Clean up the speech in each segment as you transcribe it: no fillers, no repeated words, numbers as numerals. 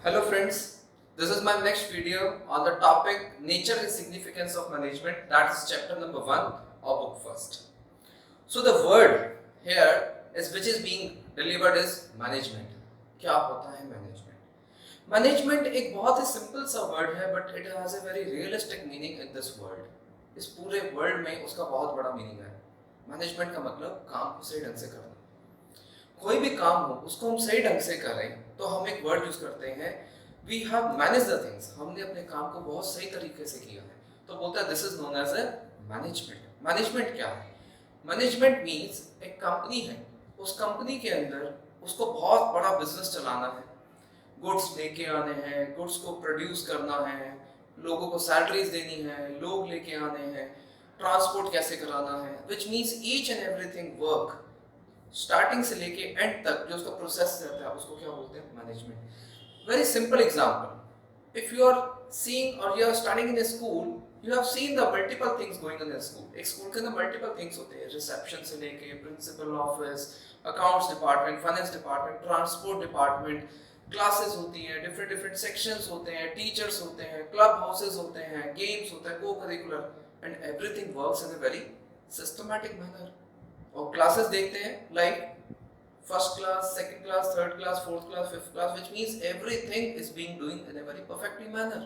Hello friends, this is my next video on the topic Nature and Significance of Management, that is chapter number 1 of book first. So the word here is which is being delivered is management. क्या होता है management? Management एक बहुत ही simple सा word है but it has a very realistic meaning in this world. इस पूरे world में उसका बहुत बड़ा मीनिंग है. मैनेजमेंट का मतलब काम को सही ढंग से करना. कोई भी काम हो उसको हम सही ढंग से करें तो हम एक वर्ड यूज करते हैं we have manage the things. हमने अपने काम को बहुत सही तरीके से किया है तो बोलता है this is known as a management. Management क्या है? मैनेजमेंट मीन्स एक कंपनी है, उस कंपनी के अंदर उसको बहुत बड़ा बिजनेस चलाना है, गुड्स लेके आने हैं, गुड्स को प्रोड्यूस करना है, लोगों को सैलरीज देनी है, लोग लेके आने हैं, ट्रांसपोर्ट कैसे कराना है, which means each and everything work starting से लेके एंड तक जो उसका प्रोसेस रहता है उसको क्या बोलते हैं? Management. Very simple example, if you are seeing or you are studying in a school, you have seen the multiple things going in a school. एक स्कूल के अंदर मल्टीपल थिंग्स होते हैं, रिसेप्शन से लेके principal office, accounts department, finance department, transport department, classes होती हैं, different different sections होते हैं, टीचर्स होते हैं, क्लब हाउसेस होते हैं, गेम्स होता है, को curricular, and everything works in a very systematic manner. और क्लासेस देखते हैं like first class, second class, third class, fourth class, fifth class, which means everything is being doing in a very perfectly manner.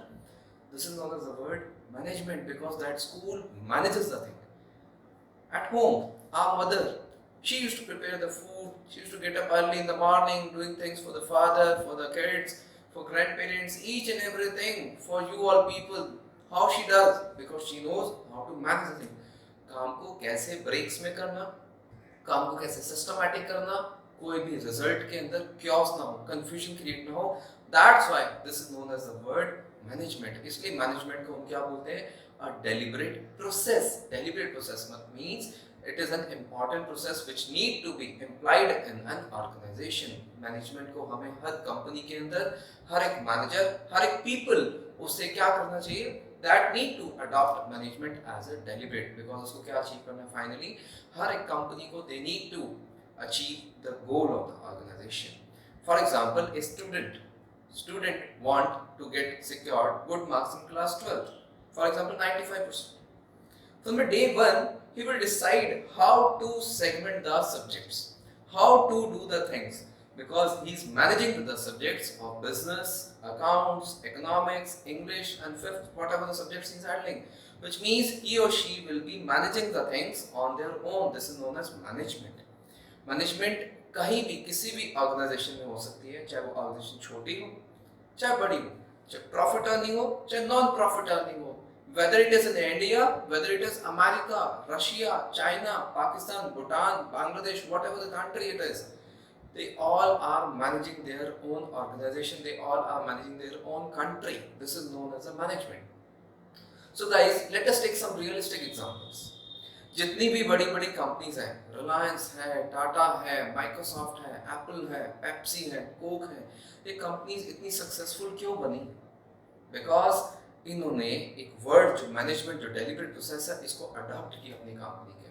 This is known as the word management because that school manages the thing. At home, our mother, she used to prepare the food, she used to get up early in the morning doing things for the father, for the kids, for grandparents, each and everything for you all people. How she does? Because she knows how to manage the thing. काम को कैसे breaks में करना, काम को कैसे systematic करना, कोई भी रिजल्ट के अंदर क्योस ना हो, कंफ्यूजन क्रिएट ना हो. That's why this is known as the word management. इसलिए मैनेजमेंट को हम क्या बोलते हैं? A deliberate process. Deliberate process means it is an important process which need to be employed in an organisation. Management को हमें हर कंपनी के अंदर, हर एक मैनेजर, हर एक पीपल उससे क्या करना चाहिए? that need to adopt management as a deliberate because उसको क्या अचीव करना है? फाइनली हर एक कंपनी को they need to achieve the goal of the organization. For example, a student want to get secured good marks in class 12, for example 95%. From the day one he will decide how to segment the subjects, how to do the things, because he is managing the subjects of business, accounts, economics, English, and fifth, whatever the subjects he is handling, which means he or she will be managing the things on their own. This is known as management. Management कहीं भी किसी भी organisation में हो सकती है, चाहे वो ऑर्गेनाइजेशन छोटी हो चाहे बड़ी हो, चाहे प्रॉफिट अर्निंग हो चाहे नॉन प्रॉफिट अर्निंग हो, whether it is in India, whether it is America, Russia, China, Pakistan, Bhutan, Bangladesh, whatever the country it is, they all are managing their own organization, they all are managing their own country. This is known as a management. So guys, let us take some realistic examples. जितनी भी बड़ी बड़ी companies हैं, रिलायंस है, टाटा है, Microsoft है, Apple है, Pepsi है, कोक है, ये कंपनीज इतनी सक्सेसफुल क्यों बनी? बिकॉज इन्होंने एक वर्ड जो मैनेजमेंट, जो डेलिब्रेट प्रोसेस है, इसको अडॉप्ट किया अपनी कंपनी के.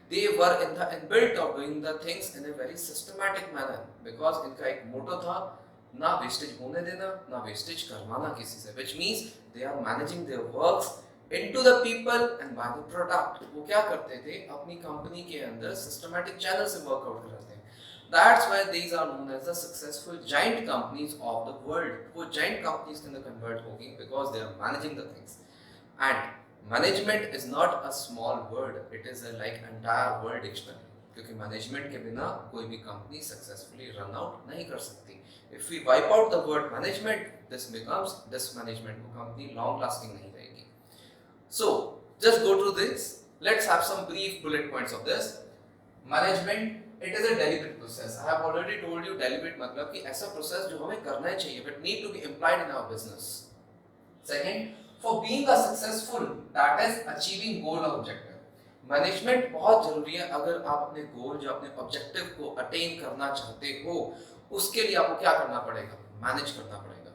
They were in the inbuilt of doing the things in a very systematic manner because इनका एक मोटो था, ना वेस्टेज होने देना, ना वेस्टेज करवाना किसी से, which means they are managing their works into the people and by the product. वो क्या करते थे? अपनी कंपनी के अंदर systematic channel से workout करते हैं. That's why these are known as the successful giant companies of the world. वो giant companies के अंदर convert होगी because they are managing the things. And management is not a small word, it is like entire world dictionary. क्योंकि management के बिना कोई भी company successfully run out नहीं कर सकती. If we wipe out the word management, this becomes dismanagement. वो company long lasting नहीं रहेगी. So just go to this, let's have some brief bullet points of this. Management it is a deliberate process. I have already told you deliberate मतलब कि ऐसा process जो हमें करना ही चाहिए, but need to be employed in our business. Second, for being a successful, that is achieving goal or objective. Management बहुत जरूरी है अगर आप अपने गोल, जो अपने ऑब्जेक्टिव को अटेन करना चाहते हो, उसके लिए आपको क्या करना पड़ेगा? मैनेज करना पड़ेगा.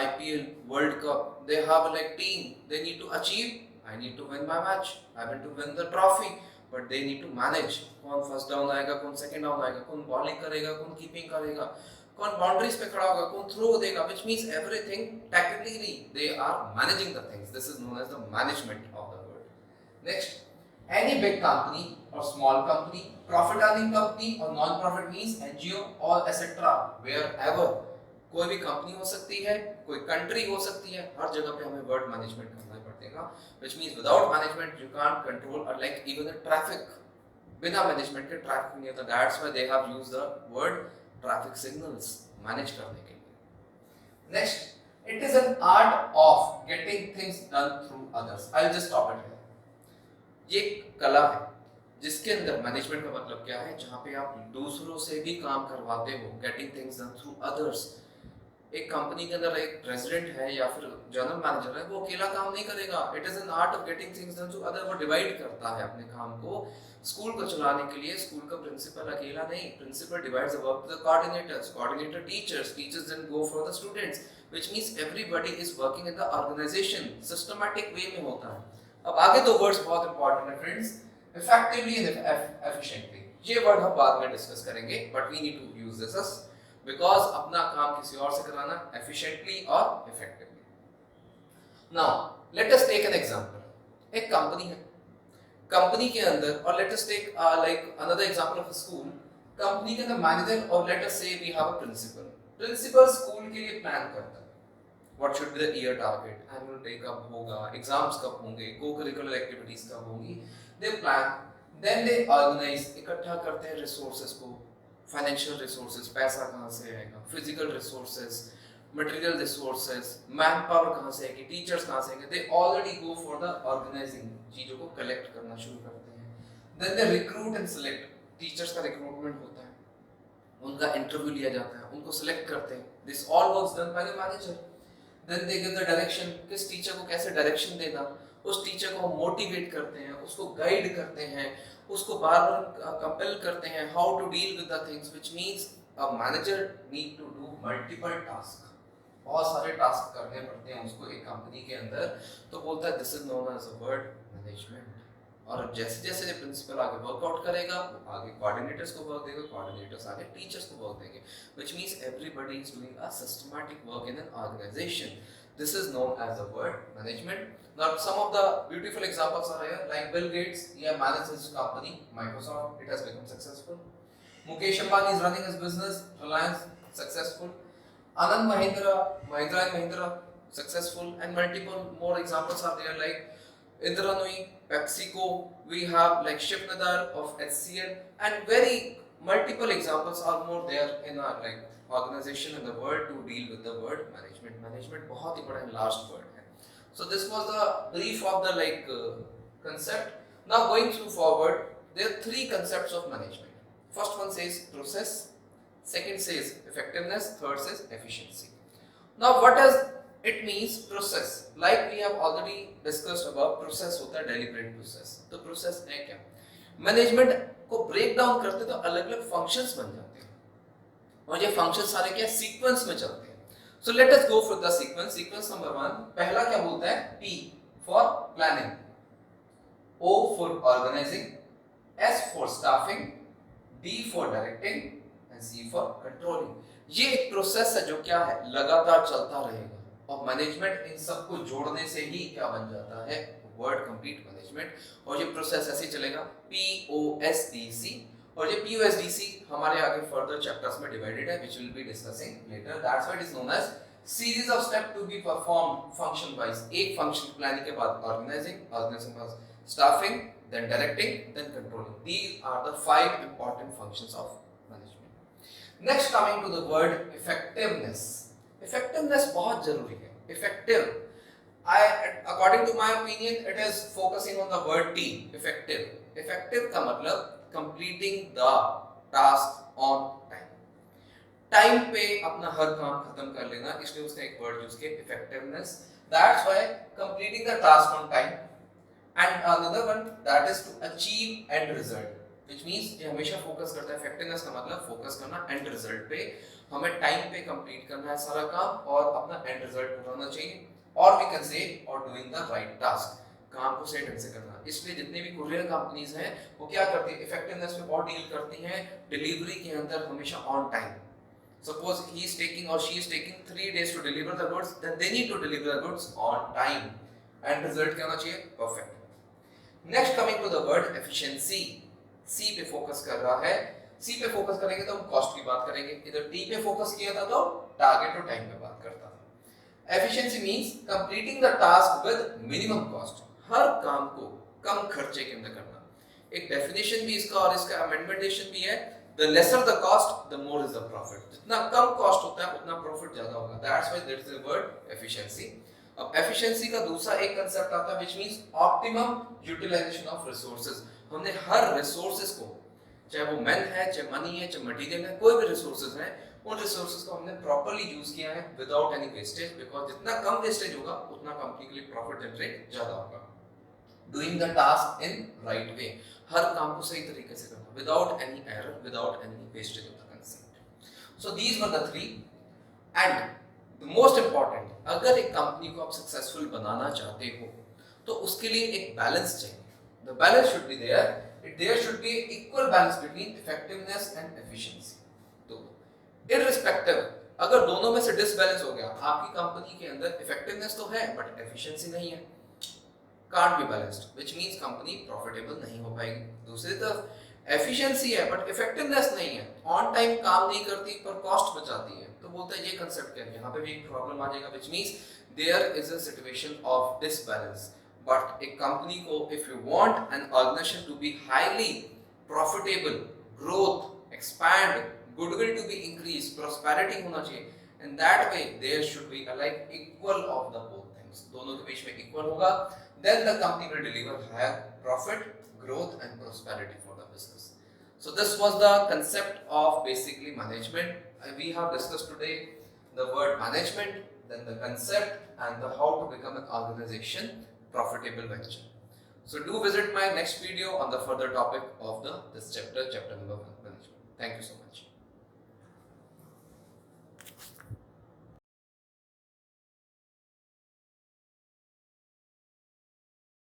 IPL, world cup, they have like team, they need to achieve. I need to win my match, I want to win the trophy, but they need to manage. कौन फर्स्ट डाउन आएगा, कौन second down आएगा, कौन bowling करेगा, कौन keeping करेगा, कौन boundaries पे खड़ा होगा, कौन थ्रो देगा, which means everything technically they are managing the things. This is known as the management of the word. Next, any big company or small company, profit earning company or non profit means NGO or etc. wherever, कोई भी company हो सकती है, कोई country हो सकती है, हर जगह पे हमें वर्ड मैनेजमेंट करना पड़ेगा, which means without management you can't control, or like even the traffic, बिना मैनेजमेंट के ट्रैफिक नहीं होता. That's why they have used the word traffic signals manage करने के लिए. Next, it is an art of getting things done through others. I will just stop it here. ये कला है जिसके अंदर मैनेजमेंट का मतलब क्या है, जहां पे आप दूसरों से भी काम करवाते हो, getting things done through others. एक कंपनी के अंदर एक प्रेसिडेंट है या फिर जनरल मैनेजर है, वो अकेला काम नहीं करेगा. It is an art of getting things done through other. वो डिवाइड करता है अपने काम को. स्कूल को चलाने के लिए स्कूल का प्रिंसिपल अकेला नहीं, principal divides the work to the coordinators, coordinator teachers, teachers then go for the students, which means everybody is working in the organisation, systematic way में होता है. अब आगे दो वर्ड्स बहुत इंपॉर्टेंट है फ्रेंड्स, इफेक्टिवली एंड एफिशिएंटली. ये word हम बाद में डिस्कस करेंगे, but we need to use this because अपना काम किसी और से कराना एफिशिएंटली और effectively. Now let us take an example. एक कंपनी है, कंपनी के अंदर, और let us take like another example of a school. Company के अंदर मैनेजर, और let us say we have a principal. Principal school के लिए प्लान करता है, what should be the year target, annual day कब होगा, एग्जाम्स कब होंगे, को करिकुलर एक्टिविटीज कब होंगी. They plan, then they organise, इकट्ठा करते हैं रिसोर्सेज को, फाइनेंशियल रिसोर्सेज, पैसा कहाँ से आएगा, physical resources, material resources, man power कहाँ से आएगी, टीचर्स कहाँ से आएंगे. They already go for the organising, चीजों को कलेक्ट करना शुरू करते हैं. Then they recruit and select, teachers का रिक्रूटमेंट होता है, उनका इंटरव्यू लिया जाता है, उनको सिलेक्ट करते हैं. This all works done by the manager. Then they give the direction, किस टीचर को कैसे डायरेक्शन देना, उस टीचर को मोटिवेट करते हैं, उसको गाइड करते हैं, उसको बार-बार कंपेल करते हैं how to deal with the things, which means a manager need to do multiple task. बहुत सारे टास्क करने पड़ते हैं उसको एक कंपनी के अंदर. तो बोलता है this is known as a word management. और जैसे जैसे प्रिंसिपल आगे वर्कआउट करेगा, वो आगे कोऑर्डिनेटर्स को वर्क देगा, कोऑर्डिनेटर्स आगे टीचर्स को वर्क देंगे, which means everybody is doing a systematic work in an organisation. This is known as the word management. Now some of the beautiful examples are here, like Bill Gates, he has managed his company Microsoft, it has become successful. Mukesh Ambani is running his business Reliance, successful. Anand Mahindra, Mahindra and Mahindra, successful. And multiple more examples are there, like Indra Nooyi, PepsiCo, we have like Shiv Nadar of HCL, and very multiple examples are more there in our like organization and the word to deal with the word management. Management बहुत ही बड़ा last word है. So this was the brief of the like concept. Now going through forward, there are three concepts of management. First one says process, second says effectiveness, third says efficiency. Now what does it means process? Like we have already discussed about process होता है deliberate process. तो process है क्या? Management को break down करते तो अलग अलग functions बन जाते हैं, और ये फंक्शन सारे क्या सीक्वेंस में चलते हैं. So let us go for the sequence. Sequence number 1, पहला क्या बोलता है, P for planning, O for organising, S for staffing, D for directing and C for controlling. ये एक प्रोसेस है जो क्या है, लगातार चलता रहेगा, और मैनेजमेंट इन सबको जोड़ने से ही क्या बन जाता है, वर्ड कंप्लीट मैनेजमेंट. और ये प्रोसेस ऐसे चलेगा POSDC, और ये POSDC हमारे आगे फर्दर चैप्टर्स में डिवाइडेड है, which will be discussing later. That's why it is known as series of steps to be performed function wise. एक फंक्शन प्लानिंग के बाद ऑर्गेनाइजिंग, ऑर्गेनाइजिंग के बाद staffing, then directing, then controlling. These are the 5 important functions of management. Next coming to the word effectiveness. Effectiveness बहुत जरूरी है. Effective, according to my opinion, it is focusing on the word T, effective. Effective का मतलब completing the task on time. Time पे अपना हर काम खत्म कर लेना, इसलिए उसने एक वर्ड यूज किया effectiveness. That's why completing the task on time. And another one that is to achieve end result, which means ये हमेशा फोकस करता है. effectiveness का मतलब फोकस करना end result पे, हमें टाइम पे कंप्लीट करना है सारा काम और अपना end result पूरा होना चाहिए. और we can say or doing the right task, काम को सही ढंग से करना. इसलिए जितनी भी कुरियर कंपनीज हैं वो क्या करती है, इफेक्टिवनेस पे बहुत डील करती हैं, डिलीवरी के अंदर हमेशा on time. Suppose he is taking or she is taking 3 days to deliver the goods, then they need to deliver the goods on time. And result क्या होना चाहिए? Perfect. Next coming to the word efficiency. C पे focus कर रहा है. C पे focus करेंगे तो हम कॉस्ट की बात करेंगे. इधर T पे फोकस किया था तो टारगेट और टाइम पे बात करता था. Efficiency means completing the task with minimum cost. हर काम को कम खर्चे के अंदर करना. एक डेफिनेशन भी इसका और इसका अमेंडमेंटेशन भी है. The lesser the cost, the more is the profit. जितना कम कॉस्ट होता है उतना प्रॉफिट ज्यादा होगा. That's why there is the word efficiency. अब efficiency का दूसरा एक कंसेप्ट आता है which means optimum utilization of resources. हमने हर resources को, चाहे वो men है, चाहे money है, चाहे material है, कोई भी resources है, उन resources को हमने properly use किया है without any wastage, because जितना कम wastage होगा उतना कंपनी के लिए profit generate ज्यादा होगा. Doing the task in right way. हर काम को सही तरीके से करना without any error, without any wastage of the concept. So these were the three. And the most important, अगर एक कंपनी को आप सक्सेसफुल बनाना चाहते हो तो उसके लिए एक बैलेंस चाहिए. The balance should be there. There should be equal balance between effectiveness and efficiency. तो irrespective, अगर दोनों में से डिसबैलेंस हो गया, आपकी कंपनी के अंदर इफेक्टिवनेस तो है बट एफिशिएंसी नहीं है, can't be balanced, which means company profitable नहीं हो पाएगी. दूसरी तरफ एफिशिएंसी है बट इफेक्टिवनेस नहीं है, ऑन टाइम काम नहीं करती पर कॉस्ट बचाती है, तो बोलते हैं ये कंसेप्ट क्या है. यहाँ पे भी एक प्रॉब्लम आ जाएगा, which means there is a situation of disbalance. But एक कंपनी को if you want an organization to be highly profitable, growth, expand, goodwill to be increased, prosperity होना चाहिए, in that way there should be a like equal of the both things. दोनों के बीच में equal होगा, then the company will deliver higher profit, growth and prosperity for the business. So this was the concept of basically management. We have discussed today the word management, then the concept and the how to become an organization profitable venture. So do visit my next video on the further topic of this chapter number 1, management. Thank you so much.